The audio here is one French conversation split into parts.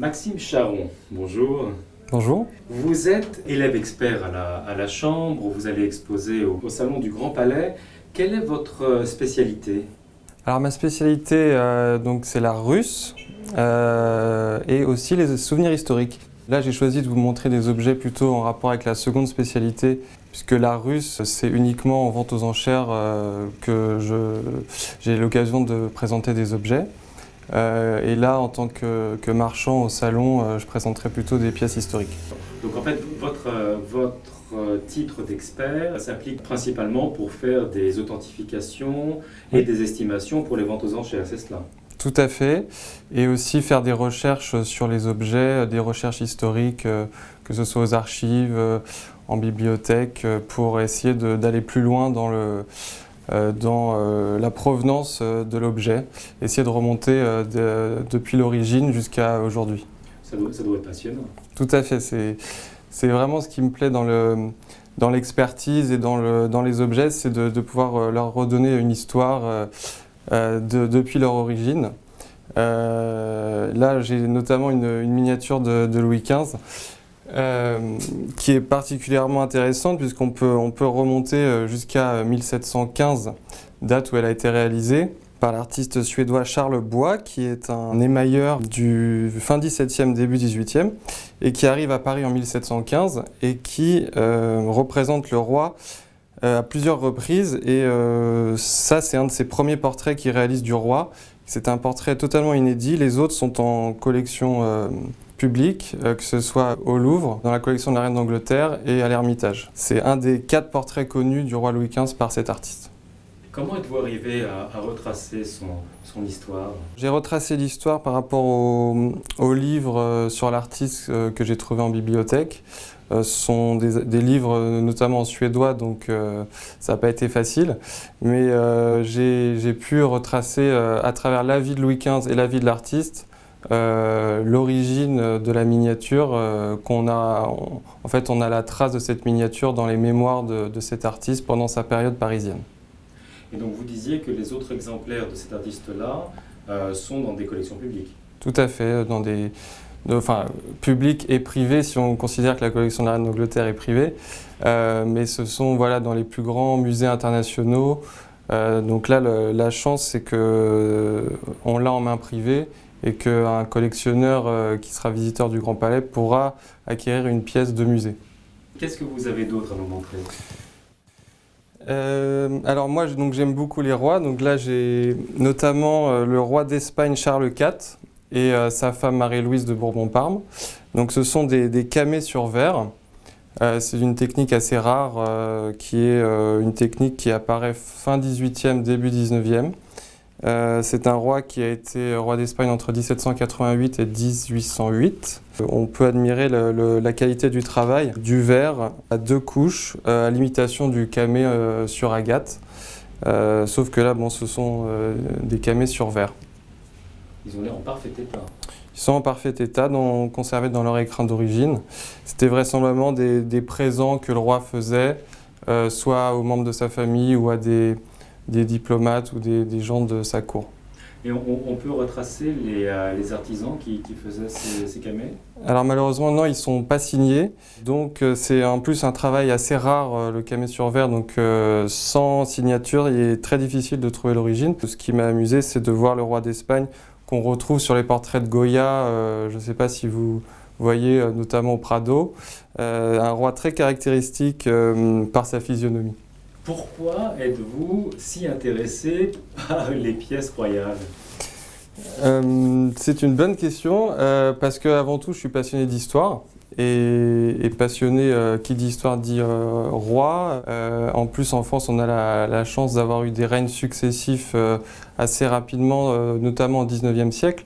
Maxime Charon, bonjour. Bonjour. Vous êtes élève expert à la Chambre, vous allez exposer au Salon du Grand Palais. Quelle est votre spécialité? Alors ma spécialité, c'est l'art russe et aussi les souvenirs historiques. Là, j'ai choisi de vous montrer des objets plutôt en rapport avec la seconde spécialité, puisque l'art russe, c'est uniquement en vente aux enchères que j'ai l'occasion de présenter des objets. Et là, en tant que marchand au salon, je présenterai plutôt des pièces historiques. Donc en fait, votre titre d'expert s'applique principalement pour faire des authentifications et des estimations pour les ventes aux enchères, c'est cela? Tout à fait, et aussi faire des recherches sur les objets, des recherches historiques, que ce soit aux archives, en bibliothèque, pour essayer d'aller plus loin dans la provenance de l'objet, essayer de remonter depuis l'origine jusqu'à aujourd'hui. Ça doit être passionnant. Tout à fait, c'est vraiment ce qui me plaît dans l'expertise et dans les objets, c'est de pouvoir leur redonner une histoire depuis leur origine. Là, j'ai notamment une miniature de Louis XV qui est particulièrement intéressante puisqu'on peut remonter jusqu'à 1715, date où elle a été réalisée par l'artiste suédois Charles Bois, qui est un émailleur du fin 17e, début 18e, et qui arrive à Paris en 1715 et qui représente le roi à plusieurs reprises. Et ça, c'est un de ses premiers portraits qu'il réalise du roi. C'est un portrait totalement inédit. Les autres sont en collection publique, que ce soit au Louvre, dans la collection de la Reine d'Angleterre et à l'Ermitage. C'est un des 4 portraits connus du roi Louis XV par cet artiste. Comment êtes-vous arrivé à retracer son histoire? J'ai retracé l'histoire par rapport au livre sur l'artiste que j'ai trouvé en bibliothèque. Ce sont des livres notamment en suédois, donc ça n'a pas été facile. Mais j'ai pu retracer à travers la vie de Louis XV et la vie de l'artiste l'origine de la miniature qu'on a. En fait, on a la trace de cette miniature dans les mémoires de cet artiste pendant sa période parisienne. Et donc vous disiez que les autres exemplaires de cet artiste-là sont dans des collections publiques? Tout à fait, publiques et privées si on considère que la collection de la Reine d'Angleterre est privée. Mais ce sont dans les plus grands musées internationaux. Donc là, la chance, c'est qu'on l'a en main privée et qu'un collectionneur qui sera visiteur du Grand Palais pourra acquérir une pièce de musée. Qu'est-ce que vous avez d'autre à nous montrer? Alors moi, j'aime beaucoup les rois. Donc là, j'ai notamment le roi d'Espagne Charles IV et sa femme Marie-Louise de Bourbon-Parme. Donc ce sont des camées sur verre. C'est une technique assez rare qui est une technique qui apparaît fin 18e, début 19e. C'est un roi qui a été roi d'Espagne entre 1788 et 1808. On peut admirer la qualité du travail, du verre à 2 couches, à l'imitation du camée sur agate. Sauf que là, ce sont des camées sur verre. Ils ont l'air en parfait état. Ils sont en parfait état, conservés dans leur écrin d'origine. C'était vraisemblablement des présents que le roi faisait, soit aux membres de sa famille ou à des diplomates ou des gens de sa cour. Et on peut retracer les artisans qui faisaient ces camées? Alors malheureusement non, ils ne sont pas signés. Donc c'est en plus un travail assez rare, le camée sur verre. Donc sans signature, il est très difficile de trouver l'origine. Ce qui m'a amusé, c'est de voir le roi d'Espagne qu'on retrouve sur les portraits de Goya. Je ne sais pas si vous voyez, notamment au Prado. Un roi très caractéristique par sa physionomie. Pourquoi êtes-vous si intéressé par les pièces royales? C'est une bonne question, parce qu'avant tout, je suis passionné d'histoire. Et passionné, qui dit histoire dit roi. En plus, en France, on a la chance d'avoir eu des règnes successifs assez rapidement, notamment au XIXe siècle.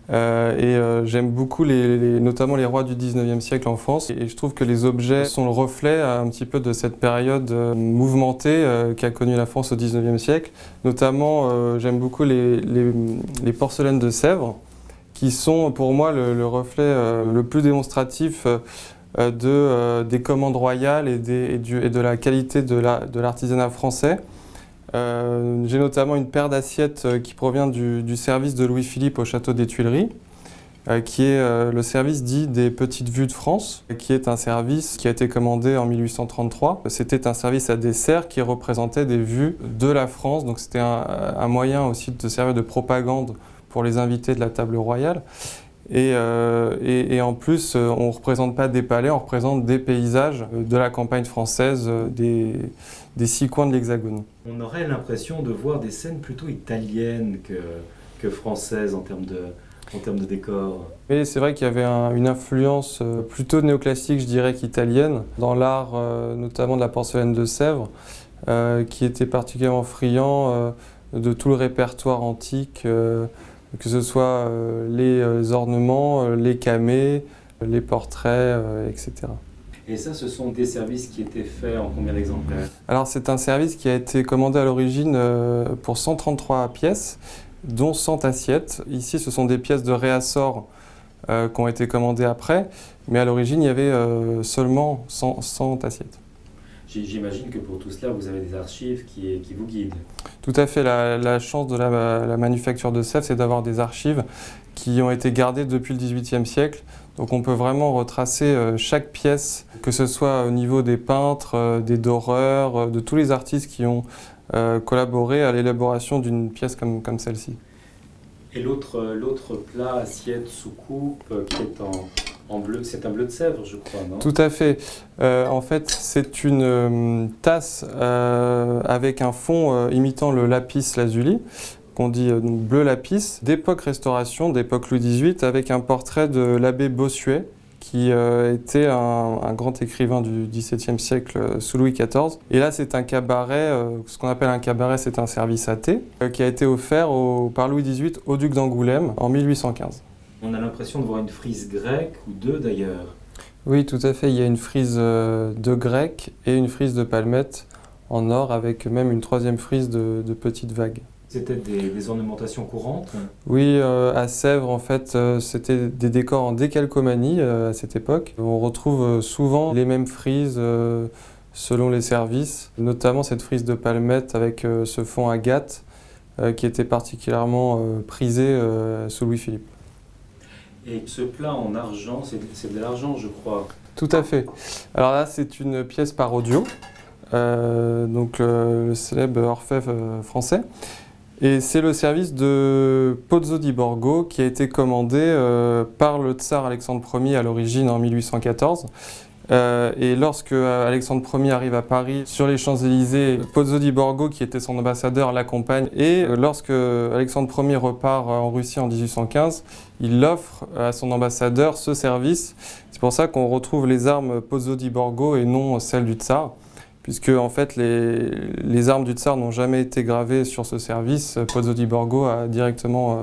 J'aime beaucoup notamment les rois du 19e siècle en France. Et je trouve que les objets sont le reflet un petit peu de cette période mouvementée qu'a connue la France au 19e siècle. Notamment, j'aime beaucoup les porcelaines de Sèvres, qui sont pour moi le reflet le plus démonstratif des commandes royales et de la qualité de l'artisanat français. J'ai notamment une paire d'assiettes qui provient du service de Louis-Philippe au château des Tuileries. qui est le service dit des Petites Vues de France, qui est un service qui a été commandé en 1833. C'était un service à dessert qui représentait des vues de la France, donc c'était un moyen aussi de servir de propagande pour les invités de la table royale. Et en plus, on ne représente pas des palais, on représente des paysages de la campagne française, des 6 coins de l'Hexagone. On aurait l'impression de voir des scènes plutôt italiennes que françaises en termes de décor. Et c'est vrai qu'il y avait une influence plutôt néoclassique, je dirais, qu'italienne, dans l'art notamment de la porcelaine de Sèvres, qui était particulièrement friand de tout le répertoire antique, que ce soit les ornements, les camées, les portraits, etc. Et ça, ce sont des services qui étaient faits en combien d'exemplaires? Alors c'est un service qui a été commandé à l'origine pour 133 pièces, dont 100 assiettes. Ici, ce sont des pièces de réassort qui ont été commandées après, mais à l'origine, il y avait seulement 100 assiettes. J'imagine que pour tout cela, vous avez des archives qui vous guident. Tout à fait. La chance de la manufacture de Sèvres, c'est d'avoir des archives qui ont été gardées depuis le XVIIIe siècle. Donc on peut vraiment retracer chaque pièce, que ce soit au niveau des peintres, des doreurs, de tous les artistes qui ont collaboré à l'élaboration d'une pièce comme celle-ci. Et l'autre plat, assiette, soucoupe, qui est en bleu, c'est un bleu de Sèvres, je crois, non? Tout à fait. En fait, c'est une tasse avec un fond imitant le lapis lazuli, qu'on dit donc bleu lapis, d'époque Restauration, d'époque Louis XVIII, avec un portrait de l'abbé Bossuet, qui était un grand écrivain du XVIIe siècle sous Louis XIV. Et là, c'est un cabaret, ce qu'on appelle un cabaret, c'est un service à thé, qui a été offert par Louis XVIII au duc d'Angoulême en 1815. On a l'impression de voir une frise grecque, ou deux d'ailleurs. Oui, tout à fait. Il y a une frise de grec et une frise de palmette en or, avec même une troisième frise de petites vagues. C'était des ornementations courantes? Oui, à Sèvres, en fait, c'était des décors en décalcomanie à cette époque. On retrouve souvent les mêmes frises selon les services, notamment cette frise de palmette avec ce fond agate qui était particulièrement prisé sous Louis-Philippe. Et ce plat en argent, c'est de l'argent, je crois. Tout à fait. Alors là, c'est une pièce par audio, donc le célèbre orfèvre français. Et c'est le service de Pozzo di Borgo qui a été commandé par le tsar Alexandre Ier à l'origine en 1814. Et lorsque Alexandre Ier arrive à Paris, sur les Champs-Élysées, Pozzo di Borgo, qui était son ambassadeur, l'accompagne. Et lorsque Alexandre Ier repart en Russie en 1815, il offre à son ambassadeur ce service. C'est pour ça qu'on retrouve les armes Pozzo di Borgo et non celles du tsar, puisque en fait les armes du tsar n'ont jamais été gravées sur ce service. Pozzo di Borgo a directement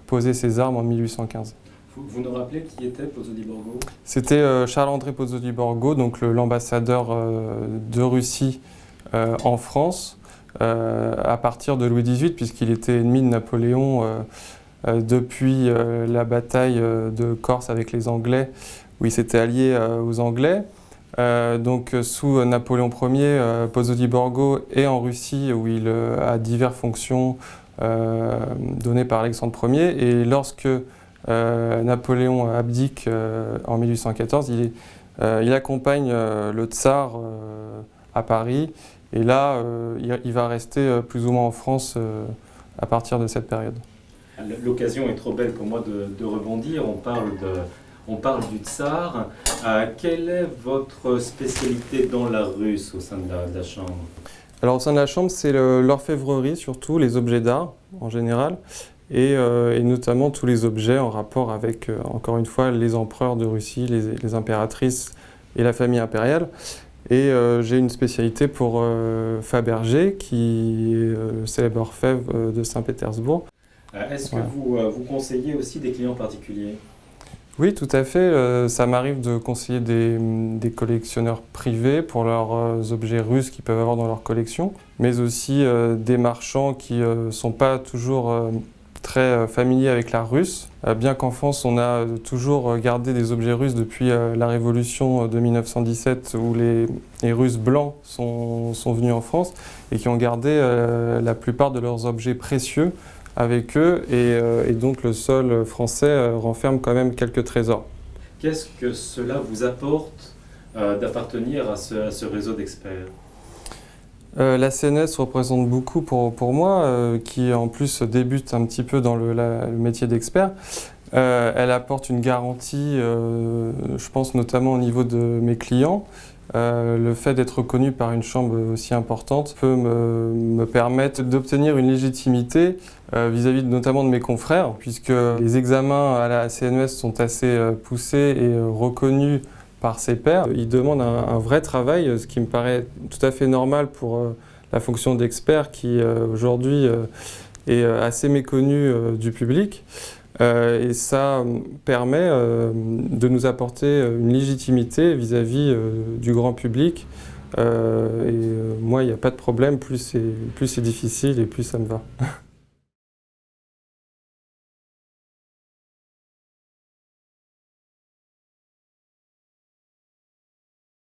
posé ses armes en 1815. Vous nous rappelez qui était Pozzo di Borgo? C'était Charles-André Pozzo di Borgo, donc l'ambassadeur de Russie en France, à partir de Louis XVIII, puisqu'il était ennemi de Napoléon depuis la bataille de Corse avec les Anglais, où il s'était allié aux Anglais. Donc sous Napoléon Ier, Pozzo di Borgo est en Russie, où il a diverses fonctions données par Alexandre Ier. Et lorsque Napoléon abdique en 1814, il accompagne le tsar à Paris, et là il va rester plus ou moins en France à partir de cette période. L'occasion est trop belle pour moi de rebondir. On parle du tsar. Quelle est votre spécialité dans l'art russe au sein de la chambre? Alors au sein de la chambre, c'est l'orfèvrerie surtout, les objets d'art en général. Et notamment tous les objets en rapport avec, encore une fois, les empereurs de Russie, les impératrices et la famille impériale. Et j'ai une spécialité pour Fabergé, qui est le célèbre orfèvre de Saint-Pétersbourg. Est-ce que vous conseillez aussi des clients particuliers? Oui, tout à fait. Ça m'arrive de conseiller des collectionneurs privés pour leurs objets russes qu'ils peuvent avoir dans leur collection, mais aussi des marchands qui ne sont pas toujours très familier avec l'art russe, bien qu'en France on a toujours gardé des objets russes depuis la Révolution de 1917, où les Russes blancs sont venus en France et qui ont gardé la plupart de leurs objets précieux avec eux et donc le sol français renferme quand même quelques trésors. Qu'est-ce que cela vous apporte d'appartenir à ce réseau d'experts? La CNS représente beaucoup pour moi, qui en plus débute un petit peu dans le métier d'expert. Elle apporte une garantie, je pense notamment au niveau de mes clients. Le fait d'être reconnu par une chambre aussi importante peut me permettre d'obtenir une légitimité vis-à-vis notamment de mes confrères, puisque les examens à la CNES sont assez poussés et reconnus par ses pairs. Ils demandent un vrai travail, ce qui me paraît tout à fait normal pour la fonction d'expert qui aujourd'hui est assez méconnue du public. Et ça permet de nous apporter une légitimité vis-à-vis du grand public. Moi, il n'y a pas de problème, plus c'est difficile et plus ça me va.